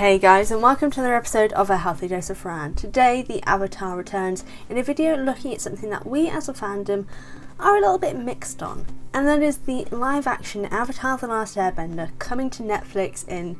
Hey guys, and welcome to another episode of A Healthy Dose of Fran. Today the Avatar returns in a video looking at something that we as a fandom are a little bit mixed on, and that is the live action Avatar The Last Airbender coming to Netflix in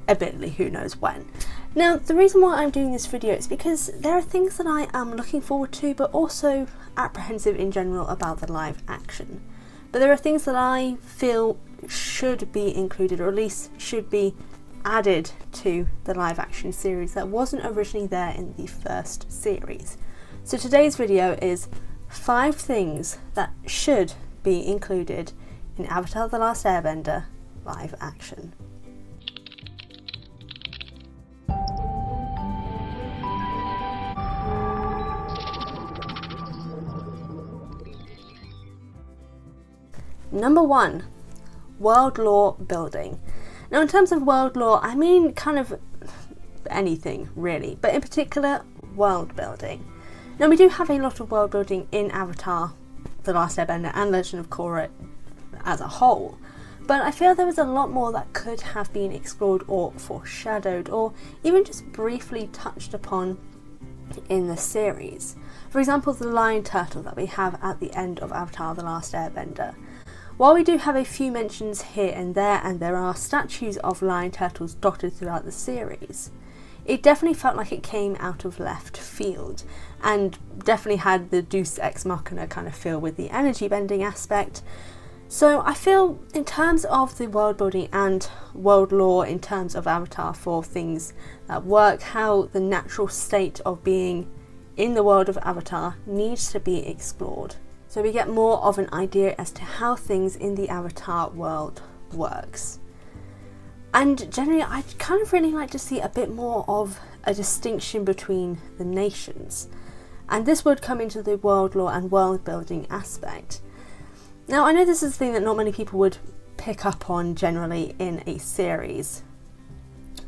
admittedly who knows when. Now the reason why I'm doing this video is because there are things that I am looking forward to but also apprehensive in general about the live action. But there are things that I feel should be included, or at least should be added to the live action series that wasn't originally there in the first series. So today's video is 5 things that should be included in Avatar The Last Airbender live action. Number 1, world lore building. Now in terms of world lore, I mean kind of anything really, but in particular world building. Now we do have a lot of world building in Avatar The Last Airbender and Legend of Korra as a whole, but I feel there was a lot more that could have been explored or foreshadowed or even just briefly touched upon in the series. For example, the lion turtle that we have at the end of Avatar The Last Airbender. While we do have a few mentions here and there are statues of lion turtles dotted throughout the series, it definitely felt like it came out of left field and definitely had the Deus Ex Machina kind of feel with the energy bending aspect. So I feel in terms of the world building and world lore in terms of Avatar for things that work, how the natural state of being in the world of Avatar needs to be explored. So we get more of an idea as to how things in the Avatar world works. And generally I'd kind of really like to see a bit more of a distinction between the nations. And this would come into the world lore and world building aspect. Now I know this is a thing that not many people would pick up on generally in a series,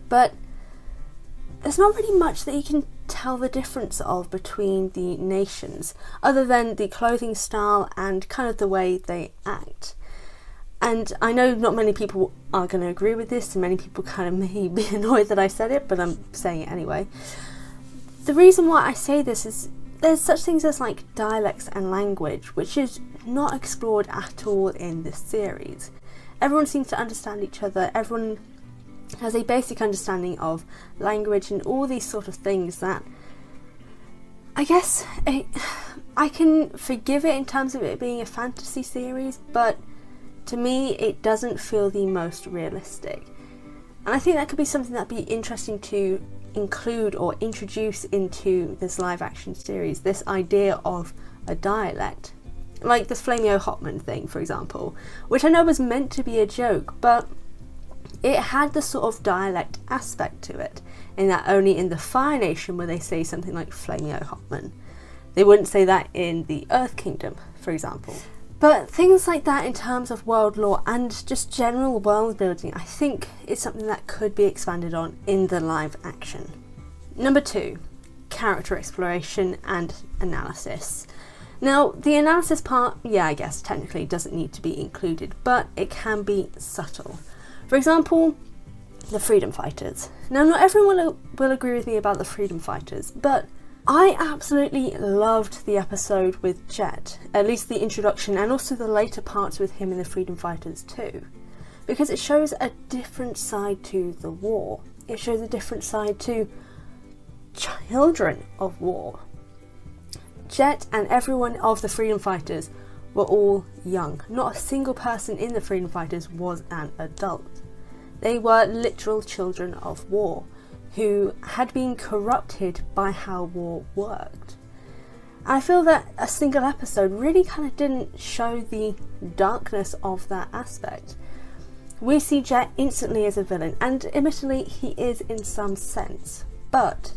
but there's not really much that you can tell the difference of between the nations other than the clothing style and kind of the way they act. And I know not many people are going to agree with this and many people kind of may be annoyed that I said it, but I'm saying it anyway. The reason why I say this is there's such things as like dialects and language, which is not explored at all in this series. Everyone seems to understand each other, everyone has a basic understanding of language and all these sort of things that I guess I can forgive it in terms of it being a fantasy series, but to me it doesn't feel the most realistic. And I think that could be something that'd be interesting to include or introduce into this live action series, this idea of a dialect. Like this Flamio Hotman thing, for example, which I know was meant to be a joke, but it had the sort of dialect aspect to it, in that only in the Fire Nation where they say something like Flamio Hotman. They wouldn't say that in the Earth Kingdom, for example. But things like that in terms of world lore and just general world building, I think is something that could be expanded on in the live action. Number 2, character exploration and analysis. Now, the analysis part, yeah, I guess technically doesn't need to be included, but it can be subtle. For example, the freedom fighters. Now, not everyone will agree with me about the freedom fighters, but I absolutely loved the episode with Jet, at least the introduction and also the later parts with him in the freedom fighters too, because it shows a different side to the war. It shows a different side to children of war. Jet and everyone of the freedom fighters were all young. Not a single person in the freedom fighters was an adult. They were literal children of war who had been corrupted by how war worked. And I feel that a single episode really kind of didn't show the darkness of that aspect. We see Jet instantly as a villain, and admittedly he is in some sense, but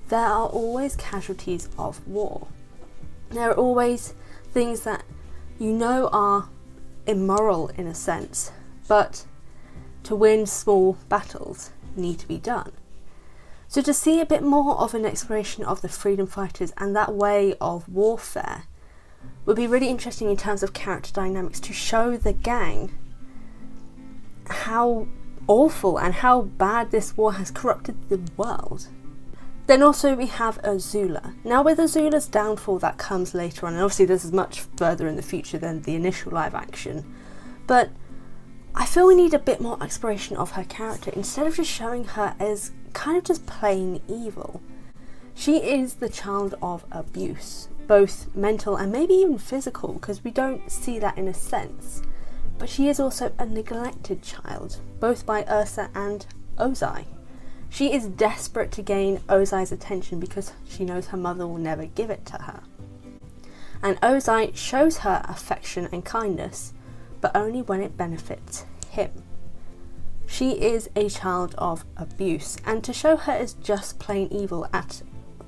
there are always casualties of war. There are always things that you know are immoral in a sense, but to win small battles need to be done. So to see a bit more of an exploration of the freedom fighters and that way of warfare would be really interesting in terms of character dynamics, to show the gang how awful and how bad this war has corrupted the world. Then also we have Azula. Now with Azula's downfall that comes later on, and obviously this is much further in the future than the initial live action, but I feel we need a bit more exploration of her character instead of just showing her as kind of just plain evil. She is the child of abuse, both mental and maybe even physical, because we don't see that in a sense. But she is also a neglected child, both by Ursa and Ozai. She is desperate to gain Ozai's attention because she knows her mother will never give it to her. And Ozai shows her affection and kindness, but only when it benefits him. She is a child of abuse, and to show her as just plain evil at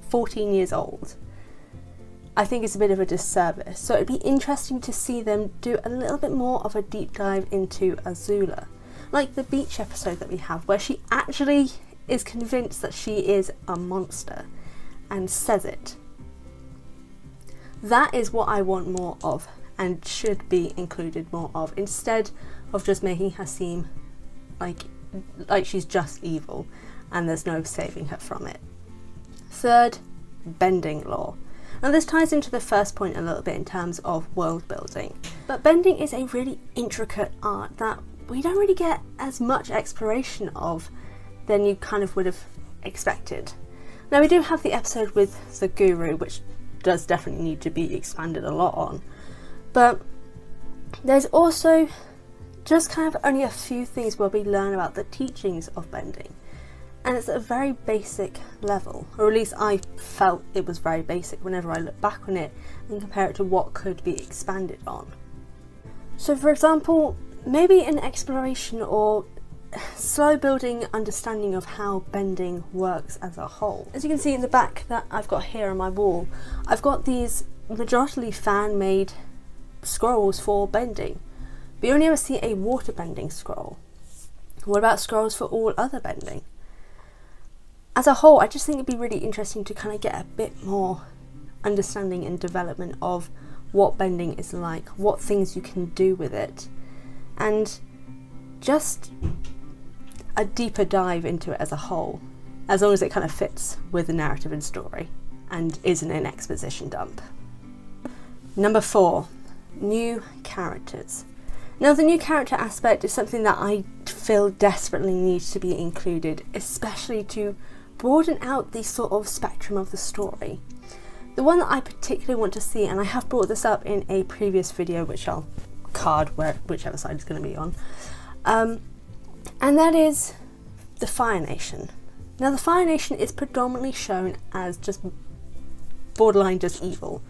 14 years old, I think it's a bit of a disservice. So it'd be interesting to see them do a little bit more of a deep dive into Azula. Like the beach episode that we have, where she actually is convinced that she is a monster and says it. That is what I want more of and should be included more of, instead of just making her seem like she's just evil and there's no saving her from it. Third, bending lore. Now this ties into the first point a little bit in terms of world building, but bending is a really intricate art that we don't really get as much exploration of than you kind of would have expected. Now we do have the episode with the guru, which does definitely need to be expanded a lot on, but there's also just kind of only a few things where we learn about the teachings of bending, and it's at a very basic level, or at least I felt it was very basic whenever I look back on it and compare it to what could be expanded on. So for example, maybe an exploration or slow building understanding of how bending works as a whole. As you can see in the back that I've got here on my wall, I've got these majorly fan made scrolls for bending. We only ever see a water bending scroll. What about scrolls for all other bending? As a whole, I just think it'd be really interesting to kind of get a bit more understanding and development of what bending is like, what things you can do with it, and just a deeper dive into it as a whole, as long as it kind of fits with the narrative and story and isn't an exposition dump. Number 4, new characters. Now the new character aspect is something that I feel desperately needs to be included, especially to broaden out the sort of spectrum of the story. The one that I particularly want to see, and I have brought this up in a previous video which I'll card whichever side it's going to be on, and that is the Fire Nation. Now the Fire Nation is predominantly shown as just borderline just evil.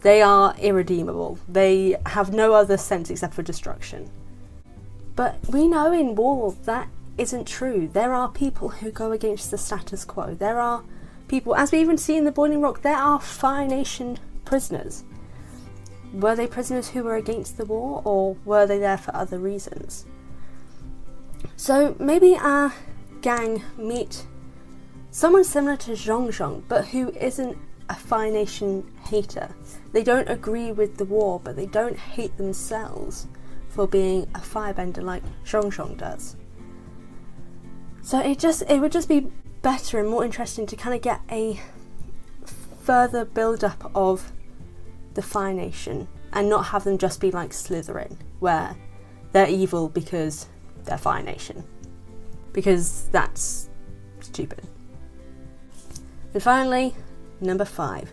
They are irredeemable. They have no other sense except for destruction. But we know in war that isn't true. There are people who go against the status quo. There are people, as we even see in the Boiling Rock, there are Fire Nation prisoners. Were they prisoners who were against the war, or were they there for other reasons? So maybe our gang meet someone similar to Zhong, but who isn't a Fire Nation hater. They don't agree with the war, but they don't hate themselves for being a firebender like Zhong does. So it would just be better and more interesting to kind of get a further build up of the Fire Nation and not have them just be like Slytherin, where they're evil because they're Fire Nation, because that's stupid. And finally, number 5,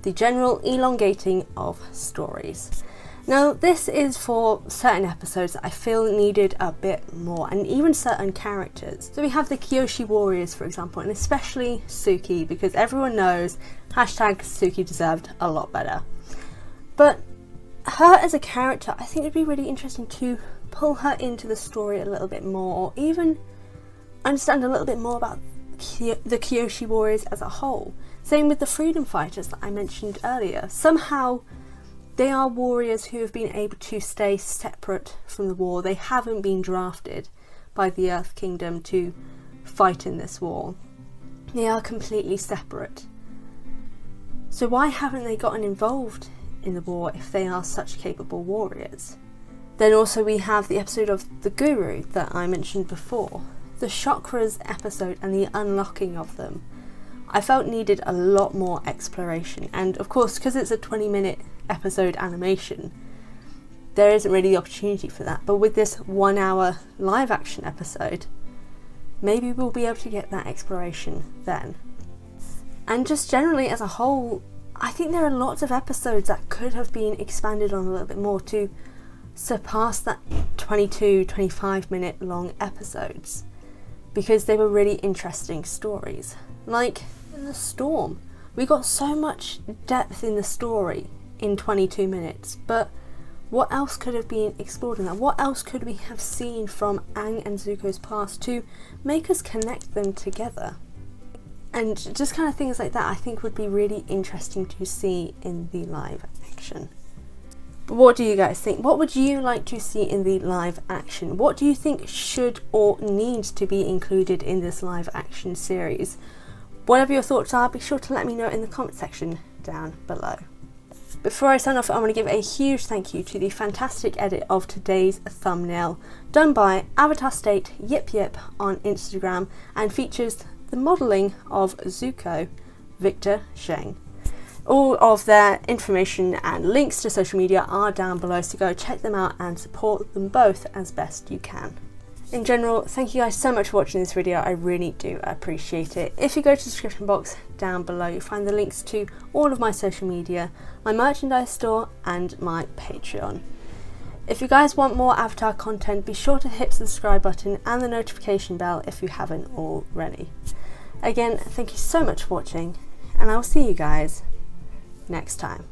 the general elongating of stories. Now this is for certain episodes that I feel needed a bit more, and even certain characters. So we have the Kyoshi warriors, for example, and especially Suki, because everyone knows #Suki deserved a lot better. But her as a character, I think it'd be really interesting to pull her into the story a little bit more, or even understand a little bit more about the Kyoshi warriors as a whole. Same with the freedom fighters that I mentioned earlier. Somehow they are warriors who have been able to stay separate from the war. They haven't been drafted by the Earth Kingdom to fight in this war. They are completely separate. So why haven't they gotten involved in the war if they are such capable warriors? Then also we have the episode of the Guru that I mentioned before, the chakras episode and the unlocking of them. I felt needed a lot more exploration, and of course because it's a 20-minute episode animation, there isn't really the opportunity for that. But with this 1 hour live action episode, maybe we'll be able to get that exploration then. And just generally as a whole, I think there are lots of episodes that could have been expanded on a little bit more to surpass that 22-25 minute long episodes, because they were really interesting stories. Like in The Storm, we got so much depth in the story in 22 minutes, but what else could have been explored in that? What else could we have seen from Aang and Zuko's past to make us connect them together? And just kind of things like that I think would be really interesting to see in the live action. But what do you guys think? What would you like to see in the live action? What do you think should or needs to be included in this live action series? Whatever your thoughts are, be sure to let me know in the comment section down below. Before I sign off, I want to give a huge thank you to the fantastic edit of today's thumbnail, done by Avatar State Yip Yip on Instagram, and features the modelling of Zuko, Victor Zheng. All of their information and links to social media are down below, so go check them out and support them both as best you can. In general, thank you guys so much for watching this video, I really do appreciate it. If you go to the description box down below, you'll find the links to all of my social media, my merchandise store and my Patreon. If you guys want more Avatar content, be sure to hit the subscribe button and the notification bell if you haven't already. Again, thank you so much for watching, and I will see you guys next time.